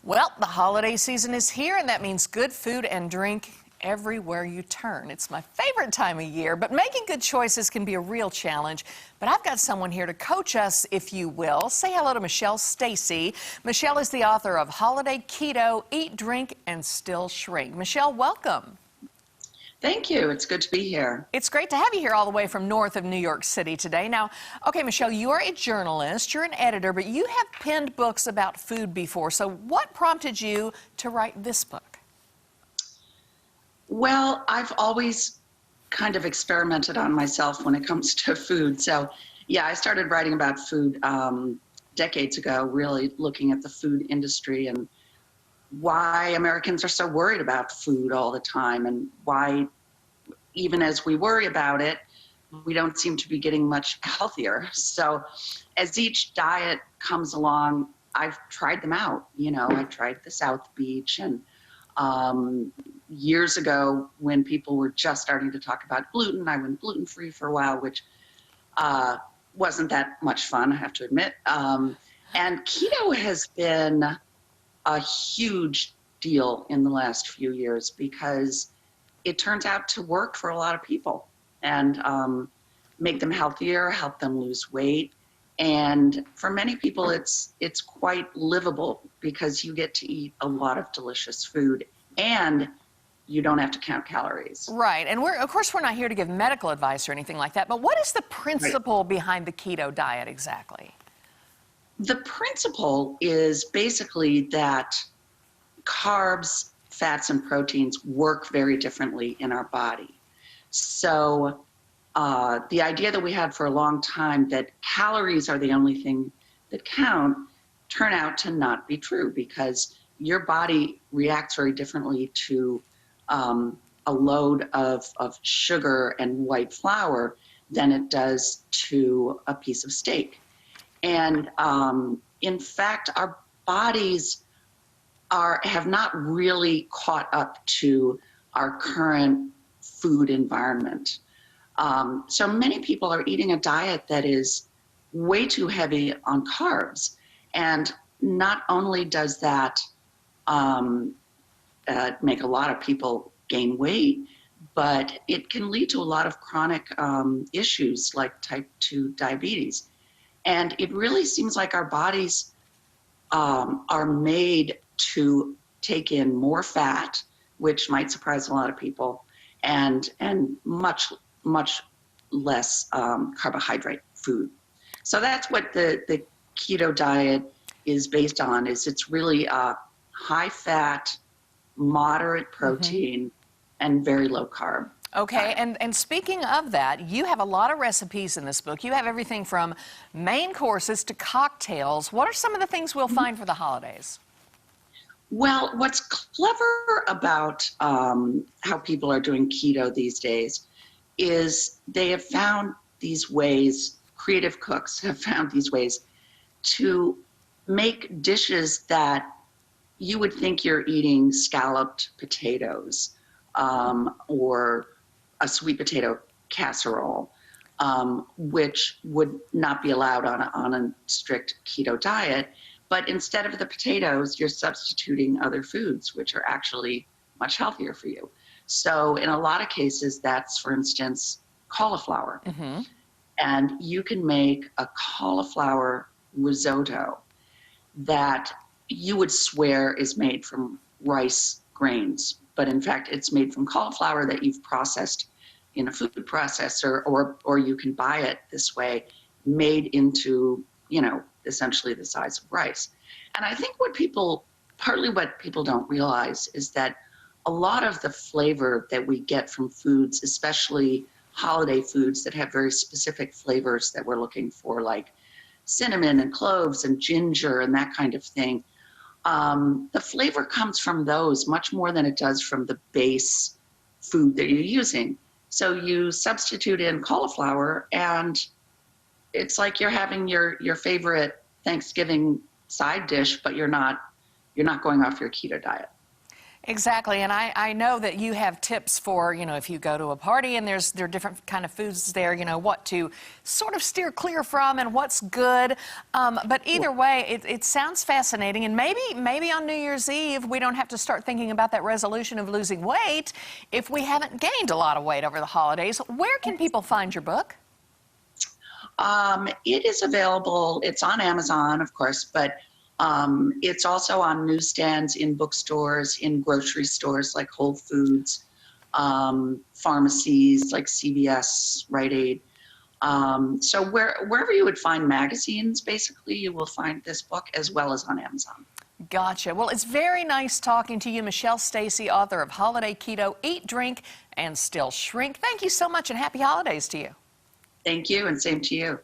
Well, the holiday season is here, and that means good food and drink everywhere you turn. It's my favorite time of year, but making good choices can be a real challenge. But I've got someone here to coach us, if you will. Say hello to Michelle Stacy. Michelle is the author of Holiday Keto, Eat, Drink, and Still Shrink. Michelle, welcome. Thank you. It's good to be here. It's great to have you here all the way from north of New York City today. Now, okay, Michelle, you are a journalist, you're an editor, but you have penned books about food before. So what prompted you to write this book? Well, I've always kind of experimented on myself when it comes to food. So, yeah, I started writing about food decades ago, really looking at the food industry and why Americans are so worried about food all the time, and why, even as we worry about it, we don't seem to be getting much healthier. So as each diet comes along, I've tried them out. You know, I tried the South Beach, and years ago when people were just starting to talk about gluten, I went gluten-free for a while, which wasn't that much fun, I have to admit. And keto has been a huge deal in the last few years because it turns out to work for a lot of people and make them healthier, help them lose weight. And for many people, it's quite livable because you get to eat a lot of delicious food and you don't have to count calories. Right. And of course, we're not here to give medical advice or anything like that, but what is the principle behind the keto diet exactly? The principle is basically that carbs, fats, and proteins work very differently in our body. So the idea that we had for a long time that calories are the only thing that count turn out to not be true, because your body reacts very differently to a load of sugar and white flour than it does to a piece of steak. And in fact, our bodies have not really caught up to our current food environment. So many people are eating a diet that is way too heavy on carbs. And not only does that make a lot of people gain weight, but it can lead to a lot of chronic issues like type 2 diabetes. And it really seems like our bodies are made to take in more fat, which might surprise a lot of people, and much less carbohydrate food. So that's what the keto diet is based on. It's really high fat, moderate protein, and very low carb. Okay, and speaking of that, you have a lot of recipes in this book. You have everything from main courses to cocktails. What are some of the things we'll find for the holidays? Well, what's clever about how people are doing keto these days is they have found these ways, creative cooks have found these ways to make dishes that you would think you're eating scalloped potatoes or a sweet potato casserole, which would not be allowed on a strict keto diet. But instead of the potatoes, you're substituting other foods, which are actually much healthier for you. So in a lot of cases, that's, for instance, cauliflower. And you can make a cauliflower risotto that you would swear is made from rice grains. But in fact, it's made from cauliflower that you've processed in a food processor, or you can buy it this way, made into, you know, essentially the size of rice. And I think partly what people don't realize is that a lot of the flavor that we get from foods, especially holiday foods that have very specific flavors that we're looking for, like cinnamon and cloves and ginger and that kind of thing, the flavor comes from those much more than it does from the base food that you're using. So you substitute in cauliflower and it's like you're having your favorite Thanksgiving side dish, but you're not going off your keto diet. Exactly, and I know that you have tips for, if you go to a party and there are different kind of foods there, what to sort of steer clear from and what's good. But either way, it sounds fascinating, and maybe on New Year's Eve we don't have to start thinking about that resolution of losing weight if we haven't gained a lot of weight over the holidays. Where can people find your book? It is available. It's on Amazon, of course, but it's also on newsstands, in bookstores, in grocery stores like Whole Foods, pharmacies like CVS, Rite Aid. So wherever you would find magazines, basically, you will find this book, as well as on Amazon. Gotcha. Well, it's very nice talking to you, Michelle Stacy, author of Holiday Keto, Eat, Drink, and Still Shrink. Thank you so much, and happy holidays to you. Thank you, and same to you.